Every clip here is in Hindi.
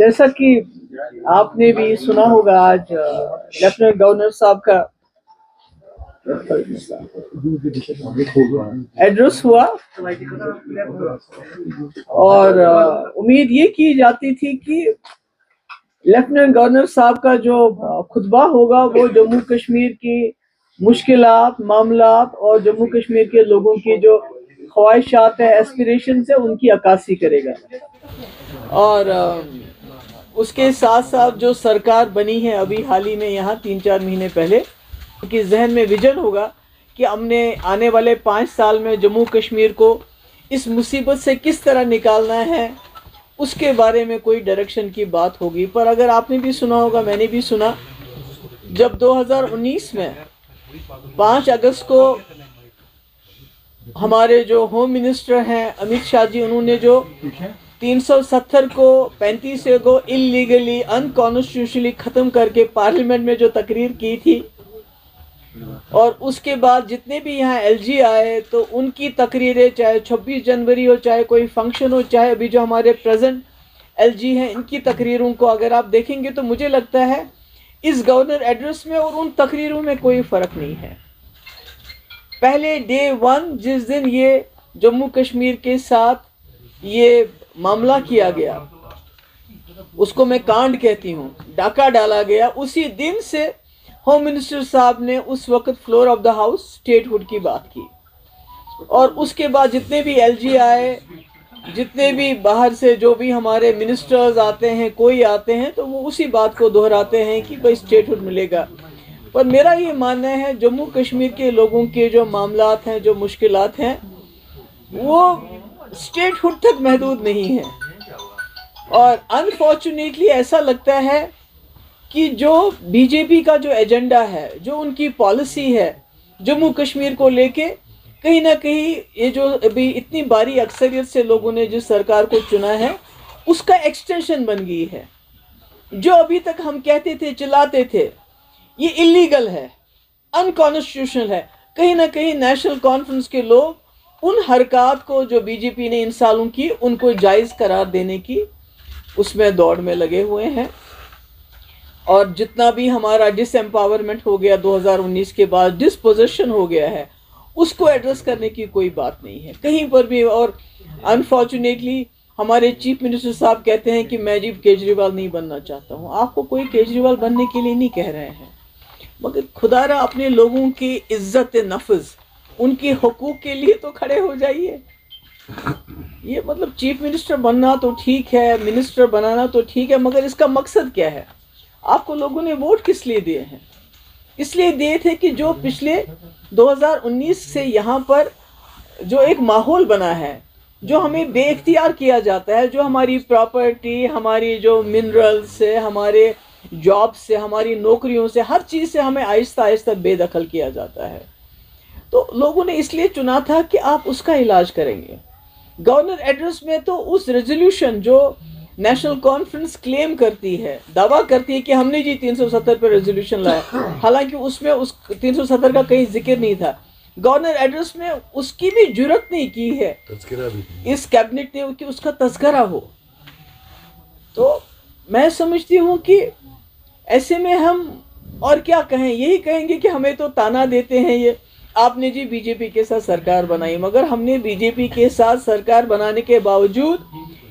जैसा कि आपने भी सुना होगा, आज लेफ्टिनेंट गवर्नर साहब का एड्रेस हुआ और उम्मीद ये की जाती थी कि लेफ्टिनेंट गवर्नर साहब का जो खुतबा होगा वो जम्मू कश्मीर की मुश्किलात, मामलात और जम्मू कश्मीर के लोगों की जो ख्वाहिशात है, एस्पिरेशन है, उनकी अक्कासी करेगा। और उसके साथ साथ जो सरकार बनी है अभी हाल ही में यहाँ 3-4 महीने पहले, उनके जहन में विजन होगा कि हमने आने वाले 5 साल में जम्मू कश्मीर को इस मुसीबत से किस तरह निकालना है, उसके बारे में कोई डायरेक्शन की बात होगी। पर अगर आपने भी सुना होगा, मैंने भी सुना, जब 2019 में 5 अगस्त को हमारे जो होम मिनिस्टर हैं अमित शाह जी, उन्होंने जो 370 को 35 को इलीगली अनकॉन्स्टिट्यूशनली ख़त्म करके पार्लियामेंट में जो तकरीर की थी, और उसके बाद जितने भी यहाँ एलजी आए तो उनकी तकरीरें, चाहे 26 जनवरी हो, चाहे कोई फंक्शन हो, चाहे अभी जो हमारे प्रेजेंट एलजी हैं, इनकी तकरीरों को अगर आप देखेंगे तो मुझे लगता है इस गवर्नर एड्रेस में और उन तकरीरों में कोई फ़र्क नहीं है। पहले डे 1 जिस दिन ये जम्मू कश्मीर के साथ ये मामला किया गया, उसको मैं कांड कहती हूँ, डाका डाला गया, उसी दिन से होम मिनिस्टर साहब ने उस वक्त floor of the house statehood की बात की। और उसके बाद जितने भी एलजी आए, जितने भी बाहर से जो भी हमारे मिनिस्टर्स आते हैं, कोई आते हैं, तो वो उसी बात को दोहराते हैं कि भाई स्टेटहुड मिलेगा। पर मेरा ये मानना है जम्मू कश्मीर के लोगों के जो मामलात हैं, जो मुश्किलात हैं, वो स्टेटहुड तक महदूद नहीं है। और अनफॉर्चुनेटली ऐसा लगता है कि जो बीजेपी का जो एजेंडा है, जो उनकी पॉलिसी है जम्मू कश्मीर को लेके, कहीं ना कहीं ये जो अभी इतनी बारी अक्सरियत से लोगों ने जिस सरकार को चुना है, उसका एक्सटेंशन बन गई है। जो अभी तक हम कहते थे, चिल्लाते थे ये इलीगल है, अनकॉन्स्टिट्यूशनल है, कहीं ना कहीं नेशनल कॉन्फ्रेंस के लोग उन हरकत को जो बीजेपी ने इन सालों की, उनको जायज़ करार देने की उसमें दौड़ में लगे हुए हैं। और जितना भी हमारा डिसएम्पावरमेंट हो गया 2019 के बाद, डिसपोजिशन हो गया है, उसको एड्रेस करने की कोई बात नहीं है कहीं पर भी। और अनफॉर्चुनेटली हमारे चीफ मिनिस्टर साहब कहते हैं कि मैं जी केजरीवाल नहीं बनना चाहता हूँ। आपको कोई केजरीवाल बनने के लिए नहीं कह रहे हैं, मगर खुदारा अपने लोगों की इज्जत नफ्स, उनके हुकूक के लिए तो खड़े हो जाइए। ये मतलब चीफ मिनिस्टर बनना तो ठीक है, मिनिस्टर बनाना तो ठीक है, मगर इसका मकसद क्या है? आपको लोगों ने वोट किस लिए दिए हैं? इसलिए दिए थे कि जो पिछले 2019 से यहाँ पर जो एक माहौल बना है, जो हमें बेइख्तियार किया जाता है, जो हमारी प्रॉपर्टी, हमारी जो मिनरल से, हमारे जॉब से, हमारी नौकरियों से, हर चीज़ से हमें आहिस्ता आहिस्ता बेदखल किया जाता है। तो लोगों ने इसलिए चुना था कि आप उसका इलाज करेंगे। गवर्नर एड्रेस में तो उस रेजोल्यूशन जो नेशनल कॉन्फ्रेंस क्लेम करती है, दावा करती है कि हमने जी 370 पर रेजोल्यूशन लाया, हालांकि उसमें उस 370 का कहीं जिक्र नहीं था। गवर्नर एड्रेस में उसकी भी जुर्रत नहीं की है इस कैबिनेट ने कि उसका तज़किरा हो। तो मैं समझती हूँ कि ऐसे में हम और क्या कहें, यही कहेंगे कि हमें तो ताना देते हैं ये, आपने जी बीजेपी के साथ सरकार बनाई, मगर हमने बीजेपी के साथ सरकार बनाने के बावजूद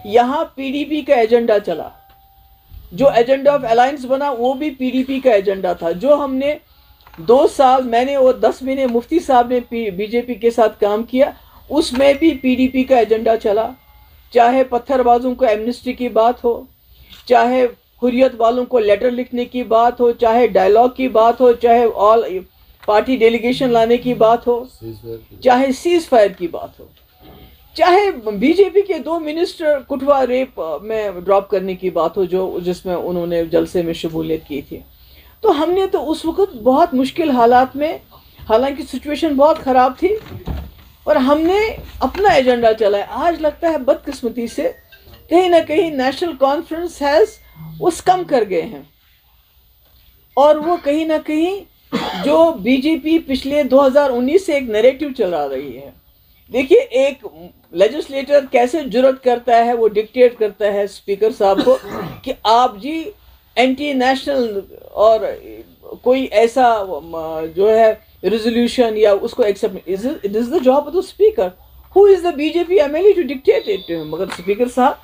यहाँ पीडीपी का एजेंडा चला। जो एजेंडा ऑफ अलायंस बना वो भी पीडीपी का एजेंडा था। जो हमने 2 साल, मैंने और 10 महीने मुफ्ती साहब ने बीजेपी के साथ काम किया, उसमें भी पीडीपी का एजेंडा चला। चाहे पत्थरबाजों को एमनेस्टी की बात हो, चाहे हुर्रियत वालों को लेटर लिखने की बात हो, चाहे डायलॉग की बात हो, चाहे ऑल पार्टी डेलीगेशन लाने की बात हो, चाहे सीज फायर की बात हो, चाहे बीजेपी के 2 मिनिस्टर कुटवा रेप में ड्रॉप करने की बात हो, जो जिसमें उन्होंने जलसे में शमूलियत की थी। तो हमने तो उस वक्त बहुत मुश्किल हालात में, हालांकि सिचुएशन बहुत ख़राब थी, और हमने अपना एजेंडा चलाया। आज लगता है बदकिस्मती से कहीं ना कहीं नेशनल कॉन्फ्रेंस हैज़ उस कम कर गए हैं, और वो कहीं ना कहीं जो बीजेपी पिछले 2019 से एक नैरेटिव चला रही है, देखिए, एक लेजिस्लेटर कैसे जुर्रत करता है, वो डिक्टेट करता है स्पीकर साहब को कि आप जी एंटी नेशनल और कोई ऐसा जो है रेजोल्यूशन या उसको accept, it is the job of the speaker. Who is the BJP MLA to dictate it? मगर स्पीकर साहब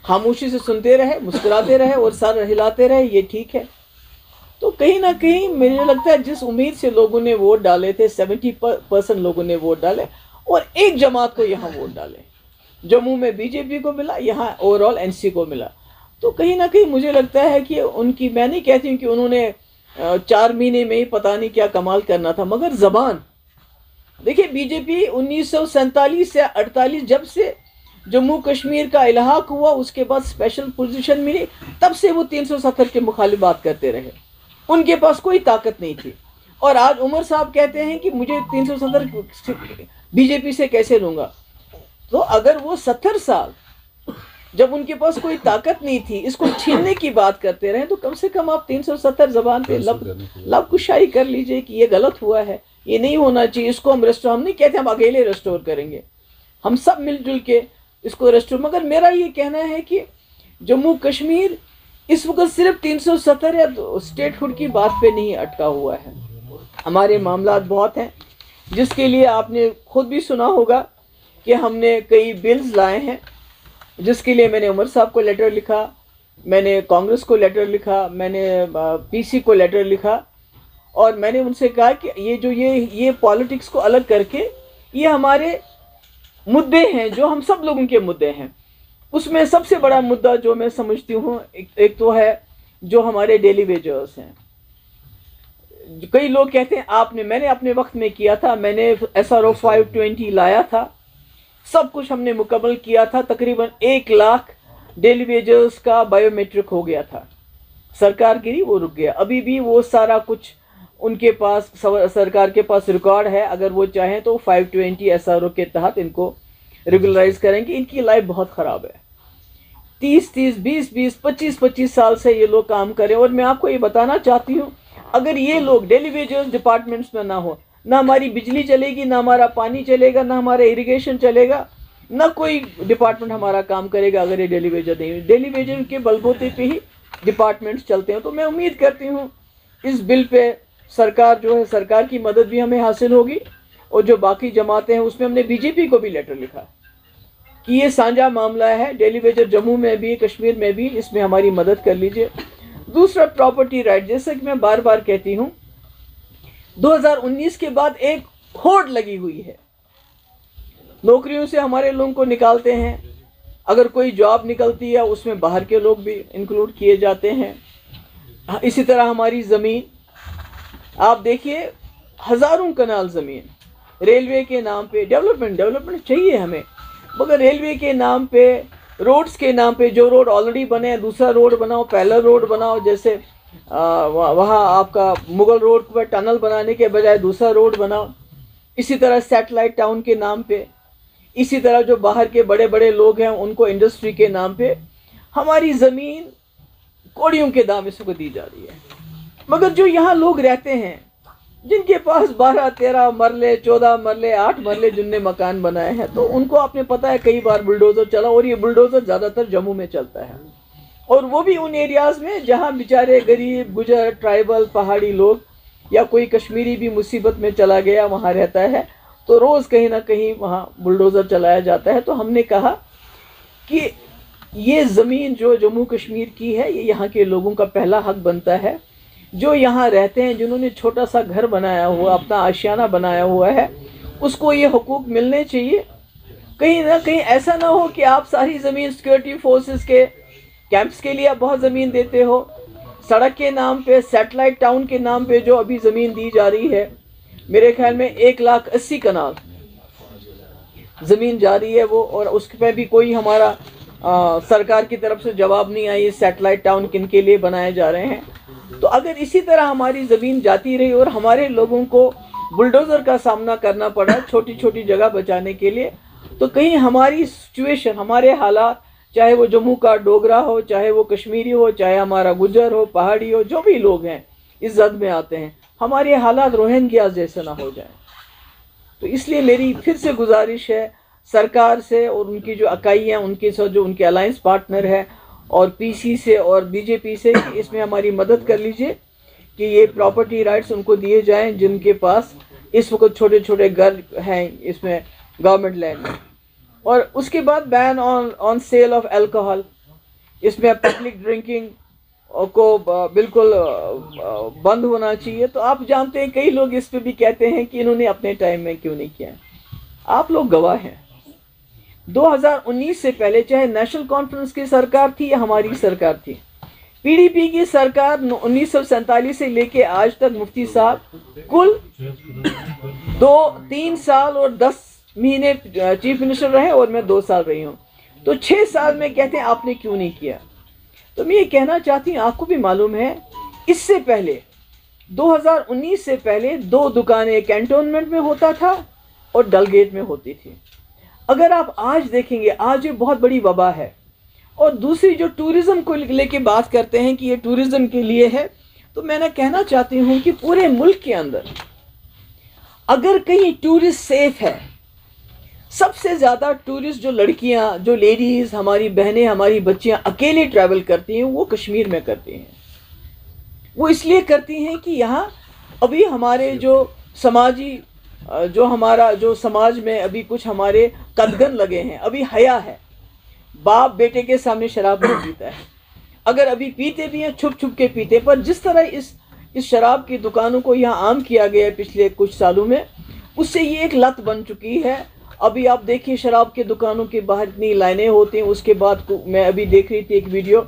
खामोशी से सुनते रहे, मुस्कुराते रहे और सर हिलाते रहे, ये ठीक है। तो कहीं ना कहीं मुझे लगता है जिस उम्मीद से लोगों ने वोट डाले थे, 70% लोगों ने वोट डाले और एक जमात को यहाँ वोट डाले। जम्मू में बीजेपी को मिला, यहाँ ओवरऑल एनसी को मिला। तो कहीं ना कहीं मुझे लगता है कि उनकी, मैं नहीं कहती हूँ कि उन्होंने 4 महीने में ही पता नहीं क्या कमाल करना था, मगर जबान देखिए, बीजेपी 1947 से 48 जब से जम्मू कश्मीर का इलाहाक हुआ, उसके बाद स्पेशल पोजीशन मिली, तब से वो 370 के मुखालिफ बात करते रहे। उनके पास कोई ताकत नहीं थी। और आज उमर साहब कहते हैं कि मुझे 370 बीजेपी से कैसे लूंगा। तो अगर वो 70 साल जब उनके पास कोई ताकत नहीं थी इसको छीनने की बात करते रहे, तो कम से कम आप 370 जबान पे लब कुशाई कर लीजिए कि ये गलत हुआ है, ये नहीं होना चाहिए, इसको हम रेस्टोर, हम नहीं कहते हम अकेले रेस्टोर करेंगे, हम सब मिलजुल के इसको रेस्टोर। मगर मेरा ये कहना है कि जम्मू कश्मीर इस वक्त सिर्फ 370 या स्टेटहुड की बात पे नहीं अटका हुआ है। हमारे मामलात बहुत हैं, जिसके लिए आपने खुद भी सुना होगा कि हमने कई बिल्स लाए हैं, जिसके लिए मैंने उमर साहब को लेटर लिखा, मैंने कांग्रेस को लेटर लिखा, मैंने पीसी को लेटर लिखा और मैंने उनसे कहा कि ये पॉलिटिक्स को अलग करके ये हमारे मुद्दे हैं जो हम सब लोगों के मुद्दे हैं। उसमें सबसे बड़ा मुद्दा जो मैं समझती हूँ, एक तो है जो हमारे डेली वेजर्स हैं। कई लोग कहते हैं मैंने अपने वक्त में किया था, मैंने SRO 520 लाया था, सब कुछ हमने मुकम्मल किया था, तकरीबन 1 लाख डेली वेजर्स का बायोमेट्रिक हो गया था। सरकार गिरी, वो रुक गया। अभी भी वो सारा कुछ उनके पास, सरकार के पास रिकॉर्ड है। अगर वो चाहें तो 520 SRO के तहत इनको रेगुलराइज करेंगे। इनकी लाइफ बहुत ख़राब है। 30-30, 20-20, 25-25 साल से ये लोग काम करें। और मैं आपको ये बताना चाहती हूँ, अगर ये लोग डेली वेजर्स डिपार्टमेंट्स में ना हो, ना हमारी बिजली चलेगी, ना हमारा पानी चलेगा, ना हमारा इरिगेशन चलेगा, ना कोई डिपार्टमेंट हमारा काम करेगा अगर ये डेली वेजर नहीं। डेली वेजर के बलबूते पे ही डिपार्टमेंट्स चलते हैं। तो मैं उम्मीद करती हूँ इस बिल पे सरकार जो है, सरकार की मदद भी हमें हासिल होगी। और जो बाकी जमातें हैं उसमें हमने बीजेपी को भी लेटर लिखा कि ये साझा मामला है, डेली वेजर जम्मू में भी, कश्मीर में भी, इसमें हमारी मदद कर लीजिए। दूसरा, प्रॉपर्टी राइट। जैसे कि मैं बार बार कहती हूँ, 2019 के बाद एक होड़ लगी हुई है, नौकरियों से हमारे लोगों को निकालते हैं। अगर कोई जॉब निकलती है उसमें बाहर के लोग भी इंक्लूड किए जाते हैं। इसी तरह हमारी ज़मीन, आप देखिए, हज़ारों कनाल ज़मीन रेलवे के नाम पे, डेवलपमेंट चाहिए हमें, मगर रेलवे के नाम पे, रोड्स के नाम पे, जो रोड ऑलरेडी बने हैं दूसरा रोड बनाओ, पैरेलल रोड बनाओ। जैसे वहाँ आपका मुगल रोड पर टनल बनाने के बजाय दूसरा रोड बनाओ। इसी तरह सैटेलाइट टाउन के नाम पे, इसी तरह जो बाहर के बड़े बड़े लोग हैं उनको इंडस्ट्री के नाम पे हमारी ज़मीन कौड़ियों के दाम इसको दी जा रही है। मगर जो यहाँ लोग रहते हैं, जिनके पास 12-13 मरले, 14 मरले, 8 मरले जिनने मकान बनाए हैं, तो उनको आपने पता है कई बार बुलडोज़र चला, और ये बुलडोज़र ज़्यादातर जम्मू में चलता है, और वो भी उन एरियाज़ में जहाँ बेचारे गरीब, गुजर, ट्राइबल, पहाड़ी लोग या कोई कश्मीरी भी मुसीबत में चला गया वहाँ रहता है, तो रोज़ कहीं ना कहीं वहाँ बुलडोज़र चलाया जाता है। तो हमने कहा कि ये ज़मीन जो जम्मू कश्मीर की है, ये यहाँ के लोगों का पहला हक बनता है। जो यहाँ रहते हैं, जिन्होंने छोटा सा घर बनाया हुआ, अपना आशियाना बनाया हुआ है, उसको ये हुकूक मिलने चाहिए। कहीं ना कहीं ऐसा ना हो कि आप सारी ज़मीन सिक्योरिटी फोर्सेस के कैंप्स के लिए आप बहुत ज़मीन देते हो, सड़क के नाम पे, सैटेलाइट टाउन के नाम पे जो अभी ज़मीन दी जा रही है, मेरे ख्याल में 1,80,000 कनाल ज़मीन जा रही है वो, और उस पर भी कोई हमारा सरकार की तरफ से जवाब नहीं आई, सैटेलाइट टाउन किन के लिए बनाए जा रहे हैं। तो अगर इसी तरह हमारी ज़मीन जाती रही और हमारे लोगों को बुलडोज़र का सामना करना पड़ा छोटी छोटी जगह बचाने के लिए, तो कहीं हमारी सिचुएशन, हमारे हालात, चाहे वो जम्मू का डोगरा हो, चाहे वो कश्मीरी हो, चाहे हमारा गुजर हो, पहाड़ी हो, जो भी लोग हैं इस जद में आते हैं, हमारे हालात रोहिंग्या जैसे ना हो जाए। तो इसलिए मेरी फिर से गुजारिश है सरकार से और उनकी जो इकाई हैं उनके साथ जो उनके अलायंस पार्टनर है और पीसी से और बीजेपी से कि इसमें हमारी मदद कर लीजिए कि ये प्रॉपर्टी राइट्स उनको दिए जाएं जिनके पास इस वक्त छोटे छोटे घर हैं इसमें गवर्नमेंट लैंड में। और उसके बाद ban on sale of alcohol, इसमें पब्लिक ड्रिंकिंग को बिल्कुल बंद होना चाहिए। तो आप जानते हैं कई लोग इस पे भी कहते हैं कि इन्होंने अपने टाइम में क्यों नहीं किया। आप लोग गवाह हैं 2019 से पहले चाहे नेशनल कॉन्फ्रेंस की सरकार थी या हमारी सरकार थी, पीडीपी की सरकार 1947 से लेके आज तक मुफ्ती साहब कुल 3 साल और 10 महीने चीफ मिनिस्टर रहे और मैं 2 साल रही हूँ। तो 6 साल में कहते हैं आपने क्यों नहीं किया। तो मैं ये कहना चाहती हूँ आपको भी मालूम है इससे पहले 2019 से पहले 2 दुकानें कैंटोनमेंट में होता था और डलगेट में होती थी। अगर आप आज देखेंगे आज ये बहुत बड़ी वबा है। और दूसरी जो टूरिज़्म को लेके बात करते हैं कि ये टूरिज़्म के लिए है, तो मैं कहना चाहती हूँ कि पूरे मुल्क के अंदर अगर कहीं टूरिस्ट सेफ है, सबसे ज़्यादा टूरिस्ट जो लड़कियाँ जो लेडीज़ हमारी बहनें हमारी बच्चियाँ अकेले ट्रैवल करती हैं वो कश्मीर में करती हैं। वो इसलिए करती हैं कि यहाँ अभी हमारे जो समाजी जो हमारा जो समाज में अभी कुछ हमारे कदगन लगे हैं, अभी हया है, बाप बेटे के सामने शराब नहीं पीता है। अगर अभी पीते भी हैं छुप छुप के पीते, पर जिस तरह इस शराब की दुकानों को यहाँ आम किया गया है पिछले कुछ सालों में, उससे ये एक लत बन चुकी है। अभी आप देखिए शराब के दुकानों के बाहर इतनी लाइनें होती हैं। उसके बाद मैं अभी देख रही थी एक वीडियो,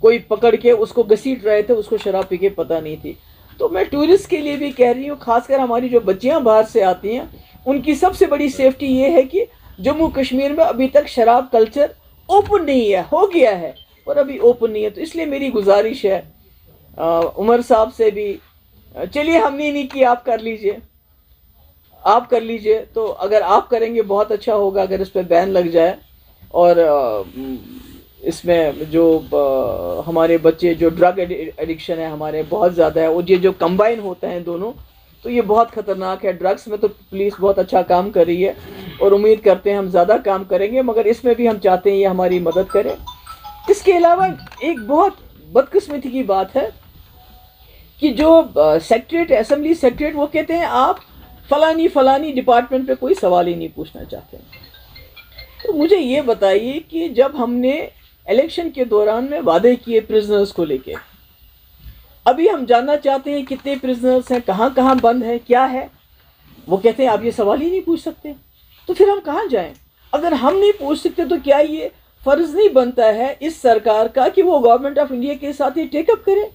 कोई पकड़ के उसको घसीट रहे थे, उसको शराब पी के पता नहीं थी। तो मैं टूरिस्ट के लिए भी कह रही हूँ, खासकर हमारी जो बच्चियाँ बाहर से आती हैं उनकी सबसे बड़ी सेफ्टी ये है कि जम्मू कश्मीर में अभी तक शराब कल्चर ओपन नहीं है, हो गया है पर अभी ओपन नहीं है। तो इसलिए मेरी गुजारिश है उमर साहब से भी, चलिए हमने नहीं किया, आप कर लीजिए। तो अगर आप करेंगे बहुत अच्छा होगा अगर इस पर बैन लग जाए। और इसमें जो हमारे बच्चे जो ड्रग एडिक्शन है हमारे बहुत ज़्यादा है, और ये जो कंबाइन होते हैं दोनों, तो ये बहुत ख़तरनाक है। ड्रग्स में तो पुलिस बहुत अच्छा काम कर रही है और उम्मीद करते हैं हम ज़्यादा काम करेंगे, मगर इसमें भी हम चाहते हैं ये हमारी मदद करें। इसके अलावा एक बहुत बदकिस्मती की बात है कि जो सेक्रेटरीट असेंबली सेक्रेटरीट वो कहते हैं आप फलानी डिपार्टमेंट पे कोई सवाल ही नहीं पूछना चाहते। तो मुझे ये बताइए कि जब हमने इलेक्शन के दौरान में वादे किए प्रिजनर्स को लेके, अभी हम जानना चाहते हैं कितने प्रिजनर्स हैं, कहाँ कहाँ बंद है, क्या है, वो कहते हैं आप ये सवाल ही नहीं पूछ सकते। तो फिर हम कहाँ जाएं? अगर हम नहीं पूछ सकते तो क्या ये फ़र्ज़ नहीं बनता है इस सरकार का कि वो गवर्नमेंट ऑफ इंडिया के साथ ही टेकअप करे?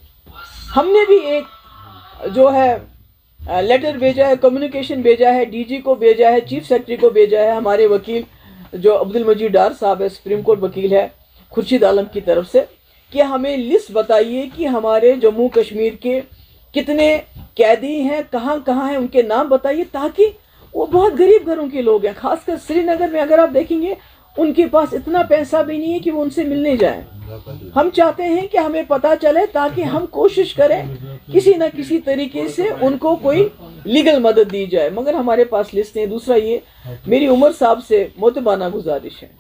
हमने भी एक जो है लेटर भेजा है, कम्युनिकेशन भेजा है, डीजी को भेजा है, चीफ सेक्रेटरी को भेजा है, हमारे वकील जो अब्दुल मजीद डार साहब है, सुप्रीम कोर्ट वकील है, खुर्शीद आलम की तरफ से, कि हमें लिस्ट बताइए कि हमारे जम्मू कश्मीर के कितने कैदी हैं, कहाँ कहाँ हैं, उनके नाम बताइए, ताकि वो बहुत गरीब घरों के लोग हैं। खासकर श्रीनगर में अगर आप देखेंगे उनके पास इतना पैसा भी नहीं है कि वो उनसे मिलने जाएं। हम चाहते हैं कि हमें पता चले ताकि हम कोशिश करें किसी न किसी तरीके से उनको कोई लीगल मदद दी जाए, मगर हमारे पास लिस्ट नहीं। दूसरा ये मेरी उमर साहब से मोतबाना गुजारिश है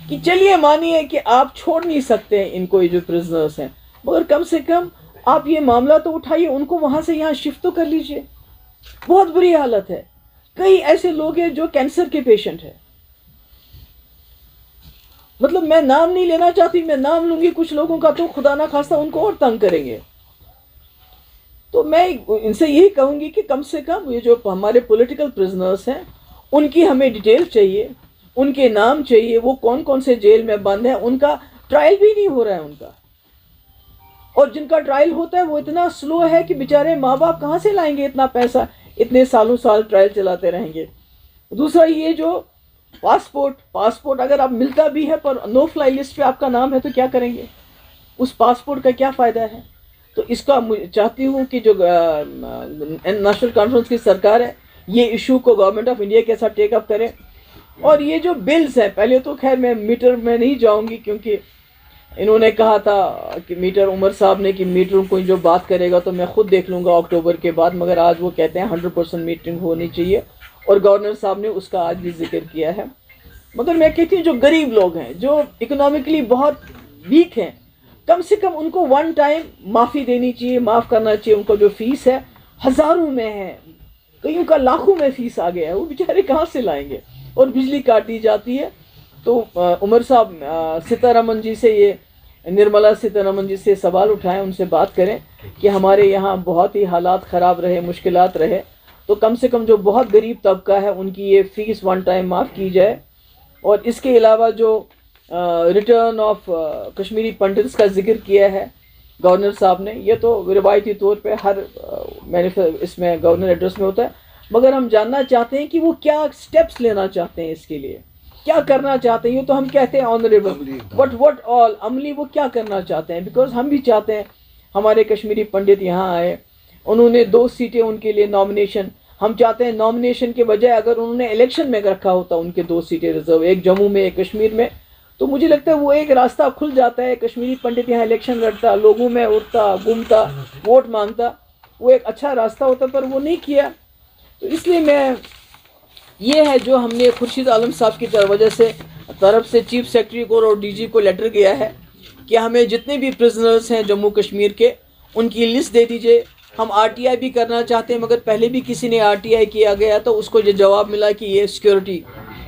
कि चलिए मानिए कि आप छोड़ नहीं सकते हैं इनको, ये जो प्रिजनर्स हैं, मगर कम से कम आप ये मामला तो उठाइए, उनको वहाँ से यहाँ शिफ्ट तो कर लीजिए। बहुत बुरी हालत है। कई ऐसे लोग हैं जो कैंसर के पेशेंट हैं, मतलब मैं नाम नहीं लेना चाहती, मैं नाम लूंगी कुछ लोगों का तो खुदा ना खास्ता उनको और तंग करेंगे। तो मैं इनसे यही कहूंगी कि कम से कम ये जो हमारे पॉलिटिकल प्रिजनर्स हैं उनकी हमें डिटेल चाहिए, उनके नाम चाहिए, वो कौन कौन से जेल में बंद है, उनका ट्रायल भी नहीं हो रहा है उनका, और जिनका ट्रायल होता है वो इतना स्लो है कि बेचारे माँ बाप कहाँ से लाएंगे इतना पैसा, इतने सालों साल ट्रायल चलाते रहेंगे। दूसरा ये जो पासपोर्ट अगर आप मिलता भी है पर नो फ्लाई लिस्ट पे आपका नाम है तो क्या करेंगे, उस पासपोर्ट का क्या फ़ायदा है? तो इसका चाहती हूँ कि जो नेशनल कॉन्फ्रेंस की सरकार है ये इशू को गवर्नमेंट ऑफ इंडिया के साथ टेकअप करे। और ये जो बिल्स हैं, पहले तो खैर मैं मीटर में नहीं जाऊँगी क्योंकि इन्होंने कहा था कि मीटर, उमर साहब ने कि मीटर को जो बात करेगा तो मैं खुद देख लूँगा अक्टूबर के बाद, मगर आज वो कहते हैं 100% मीटिंग होनी चाहिए और गवर्नर साहब ने उसका आज भी जिक्र किया है। मगर मैं कहती हूँ जो गरीब लोग हैं, जो इकोनॉमिकली बहुत वीक हैं, कम से कम उनको वन टाइम माफ़ी देनी चाहिए, माफ़ करना चाहिए। उनका जो फीस है हज़ारों में है, कईयों का लाखों में फीस आ गया है, वो बेचारे कहाँ से लाएंगे। और बिजली काटी जाती है। तो उमर साहब सीतारमन जी से, ये निर्मला सीतारमन जी से सवाल उठाएं, उनसे बात करें कि हमारे यहाँ बहुत ही हालात ख़राब रहे, मुश्किलात रहे, तो कम से कम जो बहुत गरीब तबका है उनकी ये फ़ीस वन टाइम माफ़ की जाए। और इसके अलावा जो रिटर्न ऑफ कश्मीरी पंडित्स का जिक्र किया है गवर्नर साहब ने, ये तो रिवायती तौर पे हर इसमें गवर्नर एड्रेस में होता है, मगर हम जानना चाहते हैं कि वो क्या स्टेप्स लेना चाहते हैं, इसके लिए क्या करना चाहते हैं। ये तो हम कहते हैं ऑनरेबल, बट व्हाट ऑल अमली वो क्या करना चाहते हैं। बिकॉज हम भी चाहते हैं हमारे कश्मीरी पंडित यहाँ आए, उन्होंने 2 सीटें उनके लिए नॉमिनेशन, हम चाहते हैं नॉमिनेशन के बजाय अगर उन्होंने इलेक्शन में रखा होता उनके 2 सीटें रिजर्व, एक जम्मू में एक कश्मीर में, तो मुझे लगता है वो एक रास्ता खुल जाता है। कश्मीरी पंडित यहाँ इलेक्शन लड़ता, लोगों में उठता, घूमता, वोट मांगता, वो एक अच्छा रास्ता होता, पर वो नहीं किया। तो इसलिए मैं, ये है जो हमने खुर्शीद आलम साहब की तरफ से चीफ सेक्रेटरी को और डीजी को लेटर गया है कि हमें जितने भी प्रिजनर्स हैं जम्मू कश्मीर के, उनकी लिस्ट दे दीजिए। हम आरटीआई भी करना चाहते हैं, मगर पहले भी किसी ने आरटीआई किया गया तो उसको ये जवाब मिला कि ये सिक्योरिटी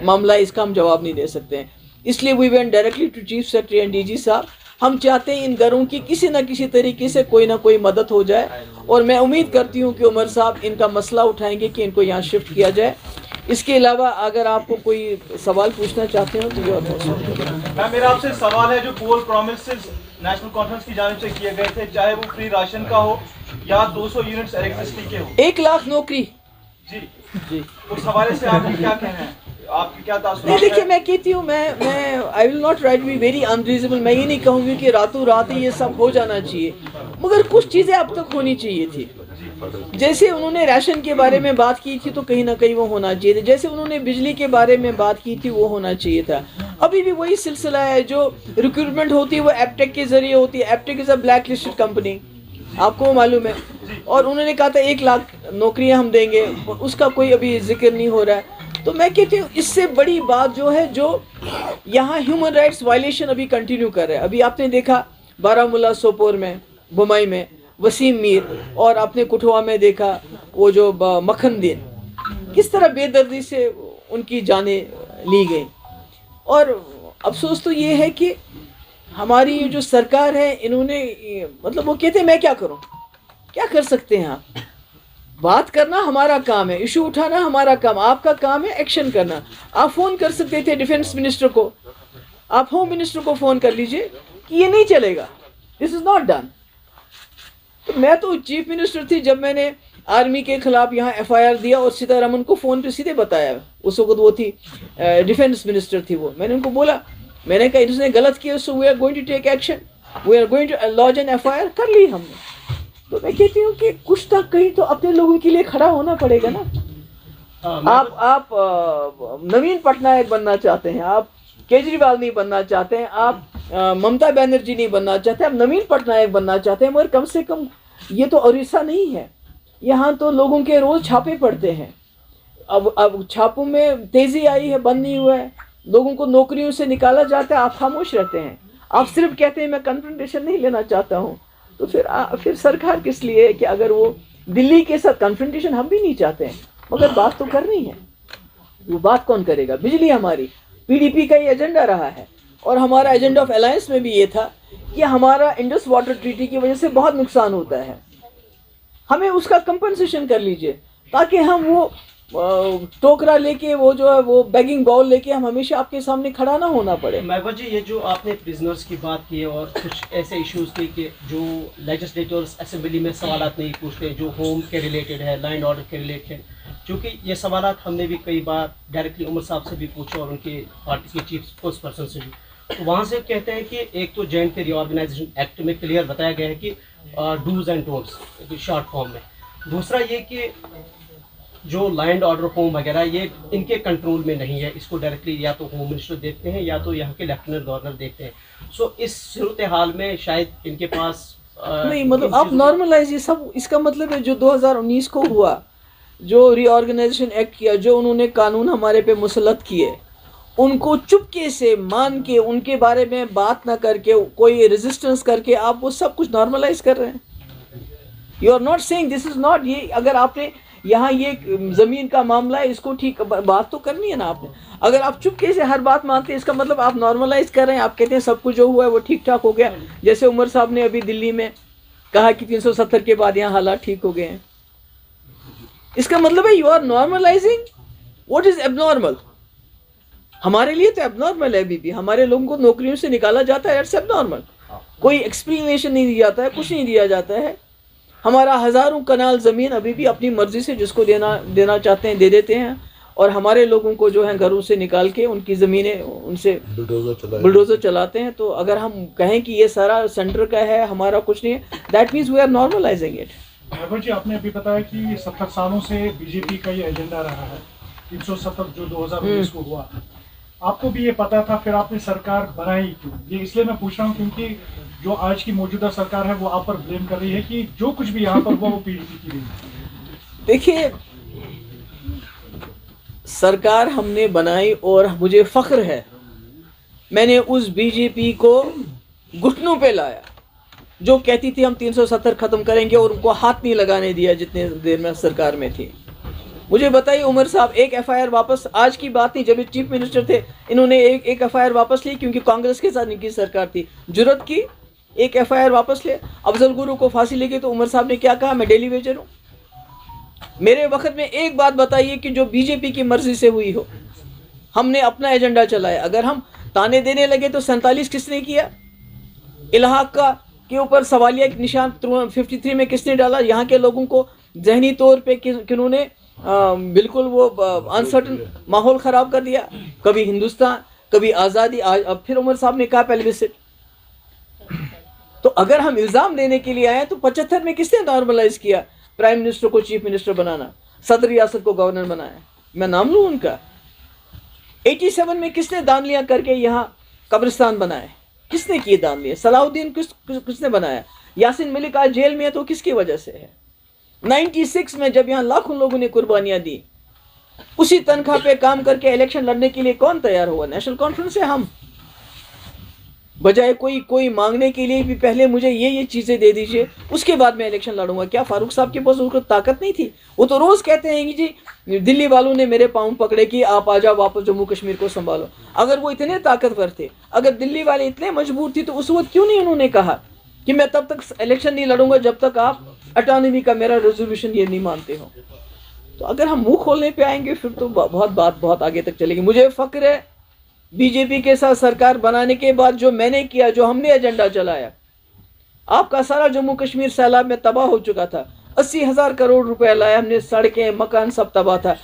मामला, इसका हम जवाब नहीं दे सकते हैं। इसलिए we went directly to chief secretary and DG साहब। हम चाहते हैं इन घरों की किसी न किसी तरीके से कोई ना कोई मदद हो जाए, और मैं उम्मीद करती हूँ कि उमर साहब इनका मसला उठाएंगे कि इनको यहाँ शिफ्ट किया जाए। इसके अलावा अगर आपको कोई सवाल पूछना चाहते हो तो मैम, मेरा आपसे सवाल है, जो पोल प्रोमिसेस नेशनल कॉन्फ्रेंस की जानिब से किए गए थे, चाहे वो फ्री राशन का हो या 200 यूनिट्स इलेक्ट्रिसिटी के हो, 1 लाख नौकरी जी, उस हवाले से आपकी क्या कहना है, आपकी क्या तासुरात नहीं, देखिए मैं कहती हूँ, मैं I will not right be very unreasonable. मैं ये नहीं कहूँगी कि रातों रात ही ये सब हो जाना चाहिए, मगर कुछ चीज़ें अब तक होनी चाहिए थी। जैसे उन्होंने राशन के बारे में बात की थी तो कहीं ना कहीं वो होना चाहिए था। जैसे उन्होंने बिजली के बारे में बात की थी वो होना चाहिए था। अभी भी वही सिलसिला है, जो रिक्रूटमेंट होती है वो एप्टेक के जरिए होती है। Aptech is a black listed company, आपको मालूम है। और उन्होंने कहा था 1 लाख नौकरियां हम देंगे, उसका कोई अभी जिक्र नहीं हो रहा है। तो मैं कहती हूँ इससे बड़ी बात जो है, जो यहाँ ह्यूमन राइट्स वायलेशन अभी कंटिन्यू कर रहे हैं। अभी आपने देखा बारामूला, सोपोर में, बुमाई में वसीम मीर, और आपने कुठवा में देखा वो जो मखन दिन, किस तरह बेदर्दी से उनकी जानें ली गई। और अफसोस तो ये है कि हमारी ये जो सरकार है, इन्होंने मतलब वो कहते हैं मैं क्या करूं, क्या कर सकते हैं आप। बात करना हमारा काम है, इशू उठाना हमारा काम, आपका काम है एक्शन करना। आप फ़ोन कर सकते थे डिफेंस मिनिस्टर को, आप होम मिनिस्टर को फ़ोन कर लीजिए कि ये नहीं चलेगा, दिस इज़ नॉट डन। तो मैं तो चीफ मिनिस्टर थी जब मैंने आर्मी के खिलाफ यहाँ एफआईआर दिया, और सीतारमन को फ़ोन पे सीधे बताया। उस वक्त वो थी डिफेंस मिनिस्टर थी वो। मैंने उनको बोला, मैंने कहा इसने गलत किया, so we are going to take action, we are going to launch an FIR. कर ली हमने। तो मैं कहती हूँ कि कुछ तक कहीं तो अपने लोगों के लिए खड़ा होना पड़ेगा ना। आप नवीन पटनायक बनना चाहते हैं, आप केजरीवाल नहीं बनना चाहते हैं, आप ममता बनर्जी नहीं बनना चाहते, आप नवीन पटनायक बनना चाहते हैं, मगर कम से कम ये तो उड़ीसा नहीं है। यहाँ तो लोगों के रोज़ छापे पड़ते हैं। अब छापों में तेज़ी आई है, बंद नहीं हुआ है, लोगों को नौकरियों से निकाला जाता है, आप खामोश रहते हैं। आप सिर्फ कहते हैं मैं कन्फ्रंटेशन नहीं लेना चाहता हूँ। तो फिर सरकार किस लिए है कि अगर वो दिल्ली के साथ कन्फ्रंटेशन हम भी नहीं चाहते हैं, मगर बात तो करनी है। वो बात कौन करेगा? बिजली हमारी पीडीपी का ये एजेंडा रहा है, और हमारा एजेंडा ऑफ अलायंस में भी ये था कि हमारा इंडस वाटर ट्रीटी की वजह से बहुत नुकसान होता है, हमें उसका कंपनसेशन कर लीजिए, ताकि हम वो टोकरा लेके, वो जो है वो बैगिंग बाउल लेके हम हमेशा आपके सामने खड़ा ना होना पड़े। महबूब जी, ये जो आपने प्रिजनर्स की बात की है और कुछ ऐसे इश्यूज थे कि जो लेजिस्लेटर्स असेंबली में सवालात नहीं पूछते, जो होम के रिलेटेड है, लैंड ऑर्डर के रिलेटेड, क्योंकि ये सवालात हमने भी कई बार डायरेक्टली उमर साहब से भी पूछे और उनके पार्टी के चीफ स्पोक्स पर्सन से भी। तो वहाँ से कहते हैं कि एक तो जॉइंट के रीऑर्गेनाइजेशन एक्ट में क्लियर बताया गया है कि dos and don'ts short form में। दूसरा ये कि जो लैंड ऑर्डर होम वगैरह ये इनके कंट्रोल में नहीं है, इसको डायरेक्टली या तो होम मिनिस्टर देखते हैं या तो यहाँ के लेफ्टिनेंट गवर्नर देखते हैं। सो इस सूरत हाल में शायद इनके पास नहीं, मतलब आप नॉर्मलाइज ये सब, इसका मतलब है जो 2019 को हुआ, जो रीऑर्गेनाइजेशन एक्ट किया, जो उन्होंने कानून हमारे पे मुसल्लत किए, उनको चुपके से मान के, उनके बारे में बात ना करके, कोई रेजिस्टेंस करके आप वो सब कुछ नॉर्मलाइज कर रहे हैं। You are not saying this is not, ये अगर आपने यहाँ ये ज़मीन का मामला है, इसको ठीक बात तो करनी है ना आपने। अगर आप चुपके से हर बात मानते हैं, इसका मतलब आप नॉर्मलाइज कर रहे हैं, आप कहते हैं सब कुछ जो हुआ है वो ठीक ठाक हो गया। जैसे उमर साहब ने अभी दिल्ली में कहा कि 370 के बाद यहाँ हालात ठीक हो गए हैं, इसका मतलब है you are normalising what is abnormal. हमारे लिए तो एबनॉर्मल है, अभी भी हमारे लोगों को नौकरियों से निकाला जाता है, इट्स एबनॉर्मल। कोई एक्सप्लेनेशन नहीं दिया जाता है, कुछ नहीं दिया जाता है। हमारा हज़ारों कनाल ज़मीन अभी भी अपनी मर्ज़ी से जिसको देना चाहते हैं दे देते हैं, और हमारे लोगों को जो है घरों से निकाल के उनकी ज़मीनें उनसे बुलडोज़र चलाते हैं। तो अगर हम कहें कि ये सारा सेंटर का है, हमारा कुछ नहीं है, that means we are normalising it. Vaibhav ji, आपने अभी बताया कि 70 सालों से बीजेपी का ये एजेंडा रहा है, 370 जो 2019 को हुआ, आपको भी ये पता था, फिर आपने सरकार बनाई क्यों? ये इसलिए मैं पूछ रहा हूँ क्योंकि जो आज की मौजूदा सरकार है वो आप पर ब्लेम कर रही है कि जो कुछ भी यहाँ पर हुआ वो पीडीपी की रही है। देखिए, सरकार हमने बनाई और मुझे फख्र है, मैंने उस बीजेपी को घुटनों पे लाया जो कहती थी हम 370 खत्म करेंगे, और उनको हाथ नहीं लगाने दिया जितने देर में सरकार में थी। मुझे बताइए उमर साहब, एक एफआईआर वापस, आज की बात नहीं, जब ये चीफ मिनिस्टर थे इन्होंने एक एफआईआर वापस ली, क्योंकि कांग्रेस के साथ इनकी सरकार थी, जुर्रत की एक एफआईआर वापस ले। अफजल गुरु को फांसी लगी तो उमर साहब ने क्या कहा, मैं डेली वेजर हूँ। मेरे वक्त में एक बात बताइए कि जो बीजेपी की मर्जी से हुई हो, हमने अपना एजेंडा चलाया। अगर हम ताने देने लगे तो 47 किसने किया, इलाहाक का के ऊपर सवालिया निशान 53 में किसने डाला, यहाँ के लोगों को जहनी तौर पे किन्होंने बिल्कुल वो अनसर्टन माहौल ख़राब कर दिया। कभी हिंदुस्तान, कभी आज़ादी, अब फिर उमर साहब ने कहा प्लेबिसिट। तो अगर हम इल्ज़ाम देने के लिए आए तो 75 में किसने नॉर्मलाइज किया प्राइम मिनिस्टर को चीफ मिनिस्टर बनाना, सदर रियासत को गवर्नर बनाया, मैं नाम लूँ उनका। 87 में किसने दानियाँ करके यहाँ कब्रिस्तान बनाए, किसने किए दानियाँ? सलाउद्दीन किसने बनाया? यासीन मलिक आज जेल में है तो किसकी वजह से है? 96 में जब यहाँ लाखों लोगों ने कुर्बानियाँ दी, उसी तनख्वाह पे काम करके इलेक्शन लड़ने के लिए कौन तैयार हुआ? नेशनल कॉन्फ्रेंस से हम, बजाय कोई मांगने के लिए भी पहले मुझे ये चीज़ें दे दीजिए, उसके बाद मैं इलेक्शन लड़ूंगा। क्या फारूक साहब के पास उनको ताकत नहीं थी? वो तो रोज़ कहते हैं कि जी दिल्ली वालों ने मेरे पाँव पकड़े कि आप आ जाओ वापस जम्मू कश्मीर को संभालो। अगर वो इतने ताकतवर थे, अगर दिल्ली वाले इतने मजबूर थे, तो उस वक्त क्यों नहीं उन्होंने कहा कि मैं तब तक इलेक्शन नहीं लड़ूंगा जब तक आप ऑटोनॉमी का मेरा रेजोल्यूशन ये नहीं मानते हो? तो अगर हम मुंह खोलने पे आएंगे फिर तो बात बहुत आगे तक चलेगी। मुझे फ़ख्र है बीजेपी के साथ सरकार बनाने के बाद जो मैंने किया, जो हमने एजेंडा चलाया। आपका सारा जम्मू कश्मीर सैलाब में तबाह हो चुका था, 80,000 करोड़ रुपए लाया हमने, सड़कें मकान सब तबाह था।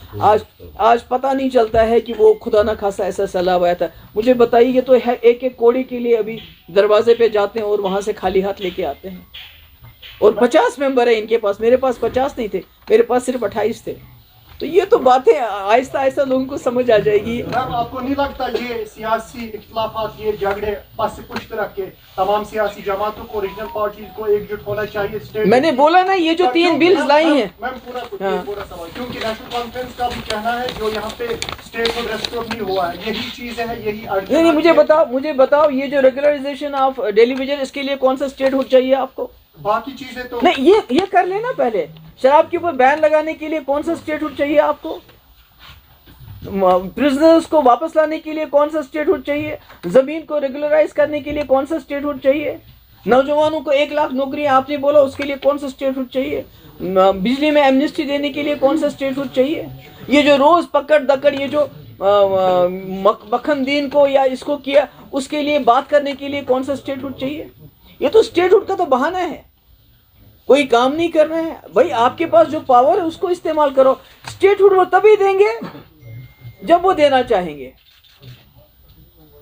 आज पता नहीं चलता है कि वो खुदा ना खासा ऐसा सैलाब आया था। मुझे बताइए तो है, एक कौड़ी के लिए अभी दरवाजे पे जाते हैं और वहाँ से खाली हाथ लेके आते हैं। और 50 मेंबर है इनके पास, मेरे पास 50 नहीं थे, मेरे पास सिर्फ 28 थे। तो ये तो बातें आहिस्ता आहिस्ता लोगों को समझ आ जाएगी। मैम, आपको नहीं लगता ये सियासी इख्तिलाफात, ये झगड़े पास से पुश्त रख के तमाम सियासी जमातों को, रीजनल पार्टीज को एकजुट होना चाहिए? स्टेट, मैंने बोला ना, ये जो 3 बिल्स लाई हैं, मैम पूरा सवाल, क्योंकि नेशनल कॉन्फ्रेंस का भी कहना है जो यहाँ पे स्टेटहुड रेस्टोर नहीं हुआ है, यही चीज़ है, यही नहीं, मुझे बताओ ये जो रेगुलराइजेशन ऑफ डेली वेजेस, इसके लिए कौन सा स्टेटहुड चाहिए आपको? बाकी चीजें तो नहीं, ये कर लेना पहले। शराब के ऊपर बैन लगाने के लिए कौन सा स्टेटहुड चाहिए आपको? प्रिजनर्स को वापस लाने के लिए कौन सा स्टेटहुड चाहिए? जमीन को रेगुलराइज करने के लिए कौन सा स्टेटहुड चाहिए? नौजवानों को 1 लाख नौकरियां आपने बोला, उसके लिए कौन सा स्टेटहुड चाहिए? बिजली में एमनेस्टी देने के लिए कौन सा स्टेटहुड चाहिए? ये जो रोज पकड़ दकड़, ये जो मक्खन दीन को या इसको किया, उसके लिए बात करने के लिए कौन सा स्टेटहुड चाहिए? ये तो स्टेटहुड का तो बहाना है, कोई काम नहीं कर रहे हैं। भाई आपके पास जो पावर है उसको इस्तेमाल करो। स्टेटहुड वो तभी देंगे जब वो देना चाहेंगे।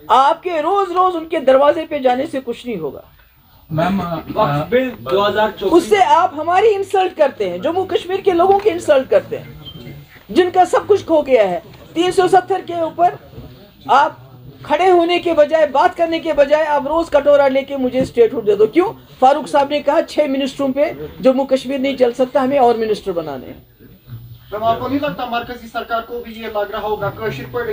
आपके रोज रोज उनके दरवाजे पे जाने से कुछ नहीं होगा। मैम, बिल 2024 उससे आप हमारी इंसल्ट करते हैं, जम्मू कश्मीर के लोगों की इंसल्ट करते हैं, जिनका सब कुछ खो गया है। 370 के ऊपर आप खड़े होने के बजाय, बात करने के बजाय, आप रोज कटोरा लेके मुझे स्टेटहुड दे दो। क्यों? फारूक साहब ने कहा 6 मिनिस्टरों पे जम्मू कश्मीर नहीं चल सकता, हमें और मिनिस्टर बनाने हैं। तो आपको नहीं लगता मरकजी सरकार को भी ये लग रहा होगा कशिर पर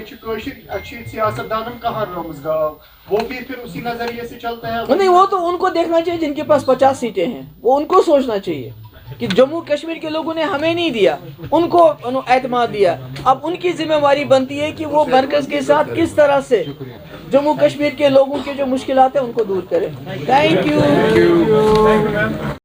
सियासतदान कहाँ रमज गाँव, वो भी फिर उसी नजरिए से चलते हैं? नहीं, वो तो उनको देखना चाहिए जिनके पास 50 सीटें हैं, वो उनको सोचना चाहिए कि जम्मू कश्मीर के लोगों ने हमें नहीं दिया, उनको एतमाद दिया। अब उनकी जिम्मेवारी बनती है कि वो मरकज के साथ किस तरह से जम्मू कश्मीर के लोगों के जो मुश्किलात हैं उनको दूर करें। Thank you.